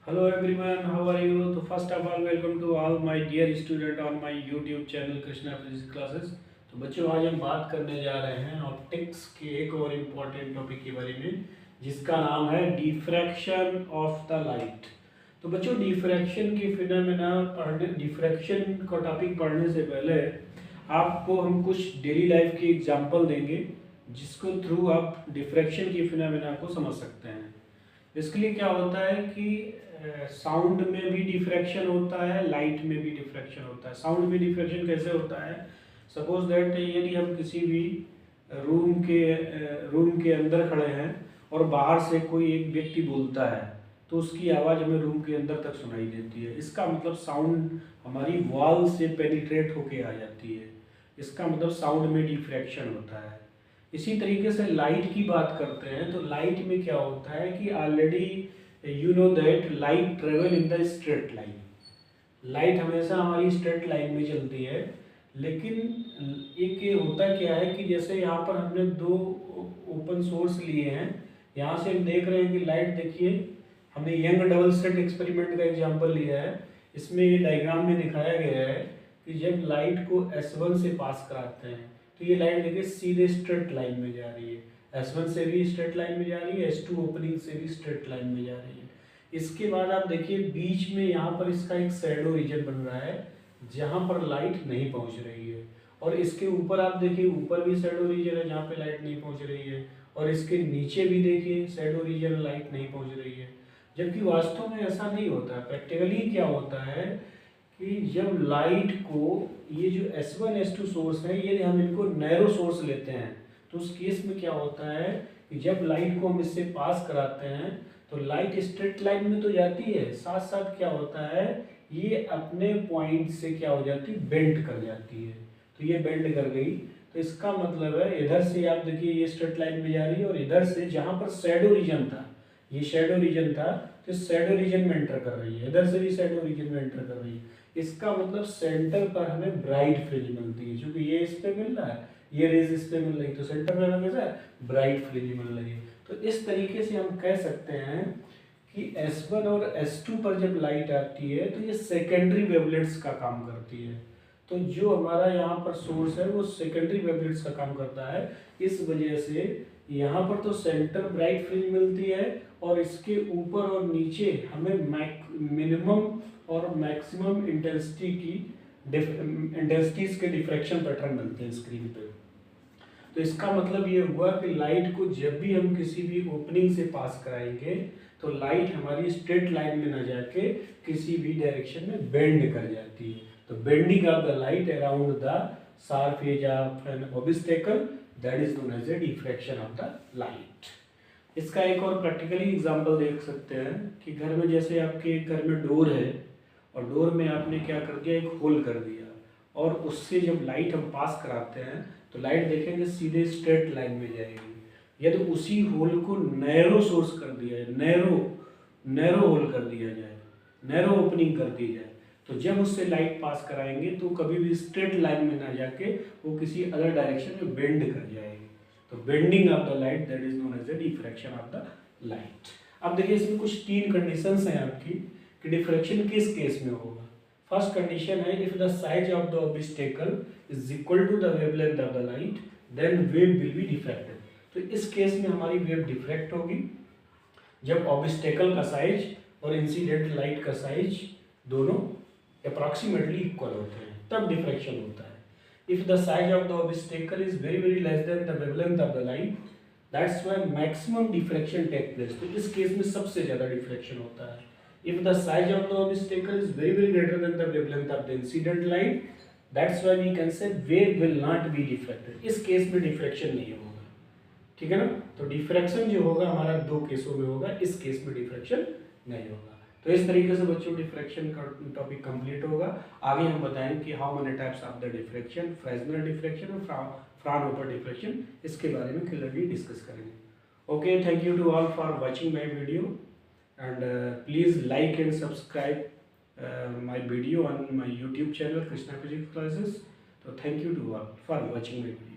Hello everyone, how are you? तो first of all welcome to all my dear student on my YouTube channel Krishna physics classes. तो बच्चों आज हम बात करने जा रहे हैं ऑप्टिक्स के एक और इम्पॉर्टेंट टॉपिक के बारे में जिसका नाम है डिफ्रैक्शन ऑफ द लाइट। तो बच्चों डिफ्रैक्शन के फिनोमेना पढ़ने डिफ्रैक्शन का टॉपिक पढ़ने से पहले आपको हम कुछ डेली लाइफ की एग्जांपल देंगे जिसको थ्रू आप डिफ्रैक्शन की फिनोमेना को समझ सकते हैं। इसके लिए क्या होता है कि साउंड में भी डिफ्रैक्शन होता है, लाइट में भी डिफ्रैक्शन होता है। साउंड में डिफ्रैक्शन कैसे होता है? सपोज दैट यदि हम किसी भी रूम के अंदर खड़े हैं और बाहर से कोई एक व्यक्ति बोलता है तो उसकी आवाज़ हमें रूम के अंदर तक सुनाई देती है। इसका मतलब साउंड हमारी वॉल से पेनिट्रेट होके आ जाती है। इसका मतलब साउंड में डिफ्रैक्शन होता है। इसी तरीके से लाइट की बात करते हैं तो लाइट में क्या होता है कि already you know that light travel in the straight line. Light हमेशा हमारी स्ट्रेट लाइन में चलती है, लेकिन एक ये होता क्या है कि जैसे यहाँ पर हमने दो ओपन सोर्स लिए हैं, यहाँ से हम देख रहे हैं कि लाइट देखिए हमने यंग डबल स्लिट एक्सपेरिमेंट का एग्जांपल लिया है। इसमें ये डायग्राम में दिखाया गया है कि जब लाइट को S1 से पास कराते हैं तो ये लाइट देखिए सीधे स्ट्रेट लाइन में जा रही है। S1 से भी स्ट्रेट लाइन में जा रही है, S2 ओपनिंग से भी स्ट्रेट लाइन में जा रही है। इसके बाद आप देखिए बीच में यहाँ पर इसका एक शैडो रीजन बन रहा है जहाँ पर लाइट नहीं पहुँच रही है, और इसके ऊपर आप देखिए ऊपर भी शैडो रीजन है जहाँ पे लाइट नहीं पहुँच रही है, और इसके नीचे भी देखिए शैडो रीजन लाइट नहीं पहुँच रही है। जबकि वास्तव में ऐसा नहीं होता है। प्रैक्टिकली क्या होता है कि जब लाइट को ये जो S1 S2 सोर्स है ये हम इनको नैरो सोर्स लेते हैं तो उस केस में क्या होता है कि जब लाइट को हम इससे पास कराते हैं तो लाइट स्ट्रेट लाइन में तो जाती है, साथ साथ क्या होता है ये अपने पॉइंट से क्या हो जाती है, बेंड कर जाती है। तो ये बेंड कर गई तो इसका मतलब है इधर से आप देखिए ये स्ट्रेट लाइन में जा रही है और इधर से जहाँ पर शैडो रीजन था, ये शैडो रीजन था तो शैडो रीजन में एंटर कर रही है, इधर से भी शैडो रीजन में एंटर कर रही है। इसका मतलब सेंटर पर हमें ब्राइट फ्रिंज मिलती है, क्योंकि ये इस पे मिल रहा है, ये रेज इस पे मिल रही, तो सेंटर में हमें कैसा ब्राइट फ्रिंज मिल रही है। तो इस तरीके से हम कह सकते हैं कि S1 और S2 पर जब लाइट आती है तो ये सेकेंडरी वेवलेट्स का काम करती है। तो जो हमारा यहाँ पर सोर्स है वो सेकेंडरी वेवलेट्स का काम करता है। इस वजह से यहाँ पर तो सेंटर ब्राइट फ्रिंज मिलती है और इसके ऊपर और नीचे हमें मिनिमम और मैक्सिमम इंटेंसिटीज के डिफ्रैक्शन पैटर्न मिलते हैं स्क्रीन पे। तो इसका मतलब ये हुआ कि लाइट को जब भी हम किसी भी ओपनिंग से पास कराएंगे तो लाइट हमारी स्ट्रेट लाइन में ना जाके किसी भी डायरेक्शन में बेंड कर जाती है। तो bending of the light around the sharp edge of an obstacle, that is known as a diffraction of the light. इसका एक और प्रैक्टिकली एग्जांपल देख सकते हैं कि घर में जैसे आपके घर में डोर है और डोर में आपने क्या कर दिया, एक होल कर दिया, और उससे जब लाइट हम पास कराते हैं तो लाइट देखेंगे सीधे स्ट्रेट लाइन में जाएगी। यदि उसी होल को नैरो सोर्स कर दिया जाए, नैरो होल कर दिया जाए, नैरो ओपनिंग कर दी जाए, तो जब उससे लाइट पास कराएंगे तो कभी भी स्ट्रेट लाइन में ना जाके वो किसी अदर डायरेक्शन में बेंड कर जाएगी। तो bending of the light that is known as the diffraction of the light. अब देखिए इसमें कुछ तीन कंडीशंस हैं आपकी कि डिफ्रैक्शन किस केस में होगा। फर्स्ट कंडीशन है if the size of the obstacle is equal to the wavelength of the light then wave will be diffracted. तो इस केस में हमारी वेव डिफ्रैक्ट होगी जब ऑब्स्टेकल का साइज और इंसिडेंट लाइट का साइज दोनों अप्रॉक्सीमेटली इक्वल होते हैं, तब डिफ्रैक्शन होता है। If the size of the obstacle is very very less than the wavelength of the light that's why maximum diffraction take place. तो इस केस में सबसे ज्यादा डिफ्रैक्शन होता है। If the size of the obstacle is very very greater than the wavelength of the incident light, that's why we can say wave will not be diffracted। इस case में diffraction नहीं होगा, ठीक है ना। तो डिफ्रैक्शन जो होगा हमारा दो केसों में होगा, इस केस में डिफ्रैक्शन नहीं होगा। तो इस तरीके से बच्चों डिफ्रैक्शन का टॉपिक कंप्लीट होगा। आगे हम बताएंगे कि how many types of the diffraction, Fresnel diffraction और फ्राउनहोफर डिफ्रैक्शन, इसके बारे में क्लियरली डिस्कस करेंगे। Okay, thank you to all for watching my video and please like and subscribe my video on my YouTube channel Krishna Physics Classes. So thank you to all for watching my video.